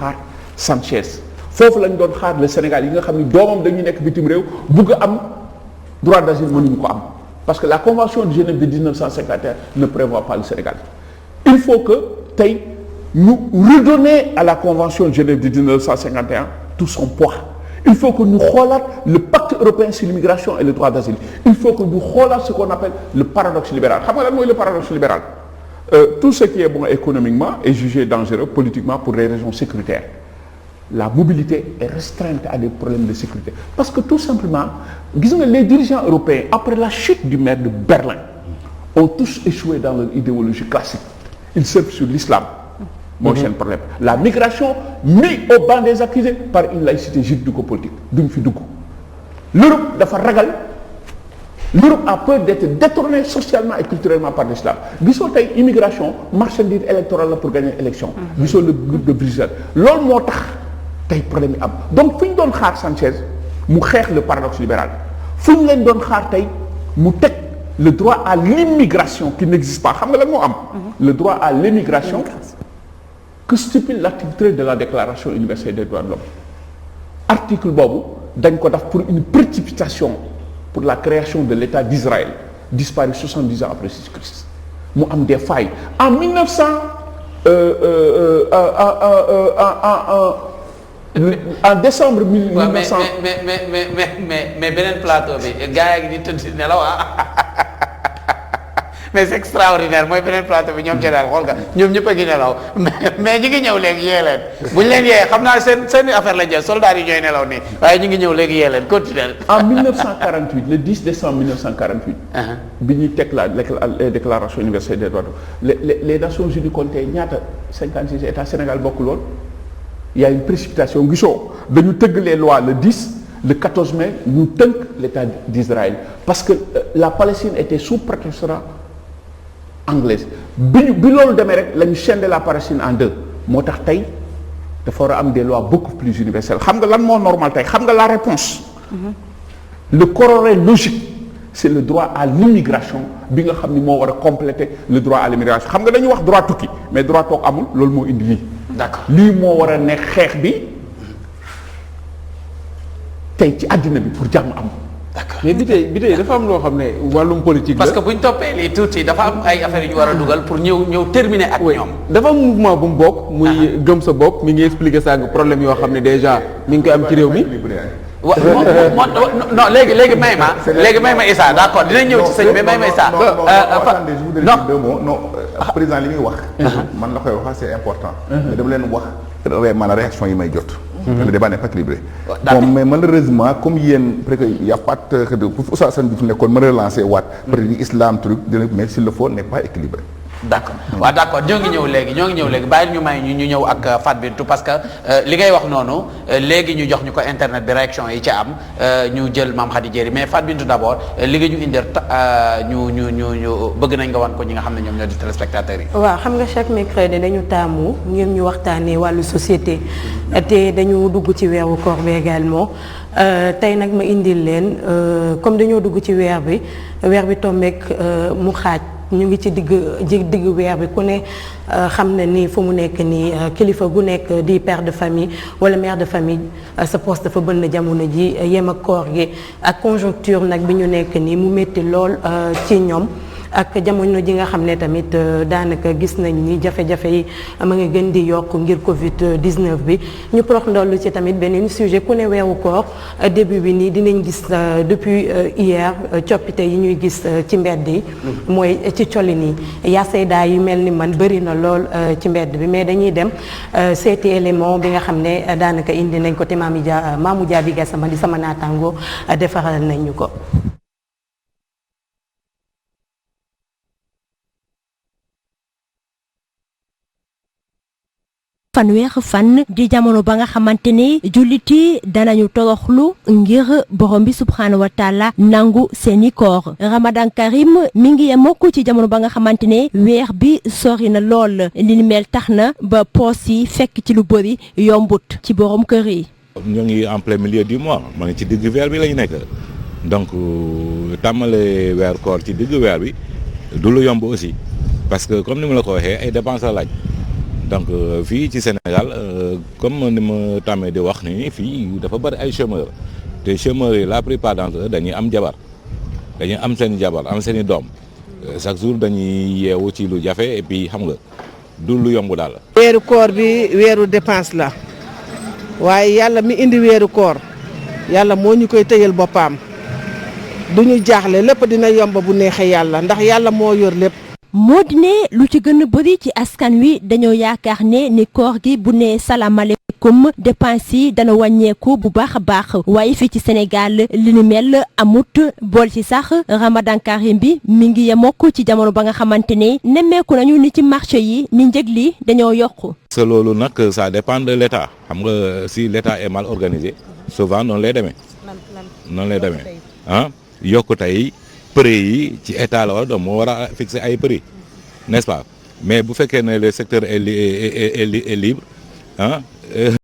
xaar Sanchez foofu lañ doon xaar le Sénégal yi nga xam ni doomam dañuy nekk bitim réew bugg am droit d'asile mënuñu ko am parce que la convention de Genève de 1951 ne prévoit pas le Sénégal. Il faut que tey ñu redonner à la convention de Genève de 1951 tout son poids. Il faut que ñu xoolaat le pacte européen sur l'immigration et le droit d'asile. Il faut que ñu xoolaat ce qu'on appelle le paradoxe libéral. Xam nga lan mooy le paradoxe libéral? Tout ce qui est bon économiquement est jugé dangereux politiquement pour des raisons sécuritaires. La mobilité est restreinte à des problèmes de sécurité. Parce que tout simplement, gis nga les dirigeants européens, après la chute du mur de Berlin, ont tous échoué dans leur idéologie classique. Ils surfent sur l'islam. Mooy seen problème. La migration mise au banc des accusés par une laïcité juridico-politique. duñ fi dugg. L'Europe dafa ragal. L'Europe a peur d'être détournée socialement et culturellement par l'islam. Gisoo tey immigration marchandise électorale la pour gagner élection. Gisoo le groupe de Bruxelles. Loolu moo tax tey problème yi am donc fu ñu doon xaar Sanchez mu xeex le paradoxe libéral fu ñu leen doon xaar tey mu teg le droit à l'immigration qui n'existe pas xam nga lan moo am. Le droit à l'immigration que stipule l'article 13 de la Déclaration universelle des droits de l'homme. Article boobu dañ ko def pour une précipitation pour la création de l'État d'Israël disparu 70 ans après Jésus-Christ mu am des failles en 1900 en décembre 1900 mais beneen plateau bi gars yi di tëdd nelaw mais c'est extraordinaire mooy beneen plateau bi ñoom ci daal xool nga ñoom ñëpp a ngi nelaw mais ñu ngi ñëw léegi yee leen bu ñu leen yee xam naa seen affaire la jël soldats yi ñooy nelaw nii waaye ñu ngi ñëw léegi yee leen continuer. En 1948 le 10 décembre 1948. bi ñuy teg la déclaration universelle des droits de l'homme les Nations Unies compté ñaata 56 états Sénégal bokkul woon. Il y a une précipitation gisoo dañu tëgg les lois le 10 le 14 mai ñu tënk l'État d'Israël parce que la Palestine était sous protectorat anglaise bi loolu demee rek la ñu scinder la Palestine en deux moo tax tey dafa war a am des lois beaucoup plus universelles xam nga lan moo normal tey xam nga la réponse le corollaire logique c'est le droit à l'immigration bi nga xam ni moo war a compléter le droit à l'immigration xam nga dañuy wax droit tukki mais droit toog amul loolu moo indi lii. D'accord lii moo war a nekk xeex bi tey ci àddina bi pour jàmm am. D'accord mais bi tey dafa am loo xam ne wàllum politique la. parce que bu ñu toppee lii tuuti dafa am ay affaires yu ñu war a dugal pour ñëw terminer ak ñoom. dafa am mouvement bu mu bokk. muy gëm sa bopp mi ngi expliquer sànq problème yoo xam ne déjà mi ngi koy am ci réew mi. non léegi may ma Issa d'accord dinañ ñëw ci sëñ mais may ma Issa. non président li muy wax. man la koy wax c'est important. mais dama leen wax maanaam réaction yi may jot. le débat n'est pas équilibré. Bon, mais malheureusement comme yéen peut-être y a pas de pour Oustaz Assane Diouf nekkoon mën a relancer waat. peut-être islam truc mais s'il le faut n'est pas équilibré. d'accord waaw d'accord ñoo ngi ñëw léegi bàyyi ñu may ñu ñëw ak Fat Bintou parce que li ngay wax noonu léegi ñu jox ñu ko internet bi réaction yi ci am ñu jël Mame Khady Diéry mais Fat Bintou d'abord li nga ñu indir ñu bëgg nañ nga wan ko ñi nga xam ne ñoom ñoo di téléspectateurs yi. waaw xam nga chaque mercredi dañu taamu ngir ñu waxtaanee wàllu société te dañu dugg ci weeru koor bi également tey nag ma indil leen comme dañoo dugg ci weer bi tombeek mu xaaj. ñu ngi ci digg weer bi ku ne xam na ni fu mu nekk nii kilifa gu nekk di père de famille wala mère de famille sa poste dafa bënn jamono ji yem ak koor gi ak conjoncture nag bi ñu nekk nii mu métti lool ci ñoom ak jamono ji nga xam ne tamit daanaka gis nañ ni jafe-jafe yi ma nga gën di yokk ngir Covid 19 bi ñu prox ndollu ci tamit beneen sujet ku ne weeru koor début bi nii dinañ gis depuis hier coppite yi ñuy gis ci mbedd yi mooy ci colin yi yaa sayda yu mel ni man bëri na lool ci mbedd bi mais dañuy dem seeti élément bi nga xam ne daanaka indi nañ ko te Mamou Diaby Gassama di sama naataango defaral nañ ñu ko. fanweer fan di jamono ba nga xamante ne jullit yi danañu toroxlu ngir borom bi subxanahu wa taala nangu seeni koor Ramadan Karim mi ngi mokk ci jamono ba nga xamante ne weer bi sori na lool li ni mel tax na ba poos yi fekk ci lu bëri yombut ci borom kër yi. ñoo ngi en plein milieu du mois ma ngi ci digg weer bi lañu nekk donc tàmmale weer koor ci digg weer bi du lu yomb aussi parce que comme ni ma la ko waxee ay dépenses la laaj. donc fii ci Sénégal comme ni ma tàmmee di wax ni fii dafa bari ay chômeurs te chômeurs yi la plupart d'entre eux dañuy am jabar dañuy am seen jabar am seen i doom chaque jour dañuy yeewu ci lu jafe et puis xam nga du lu yomb daal. weeru koor bi weeru dépense la waaye yàlla mi indi weeru koor yàlla moo ñu koy tëyal boppam du ñu jaaxle lépp dina yomb bu neexee yàlla ndax yàlla moo yor lépp. moo di ne lu ci gën a bëri ci askan wi dañoo yaakaar ne ni koor gi bu ne salaamaaleykum dépense yi dana wàññeeku bu baax a baax waaye fii ci Sénégal li ni mel amut bool ci sax Ramadan Karim bi mi ngi yemok ci jamono ba nga xamante ne nemmeeku nañu ni ci marché yi ni njëg li dañoo yokku. parce que loolu nag ça dépend de l'État xam nga si l'État est mal organisé souvent noonu lay demee. noonu lay demee ah yokku tey. prix yi ci état la war doon moo war a fixer ay prix n'est-ce pas mais bu fekkee ne le secteur est libre ah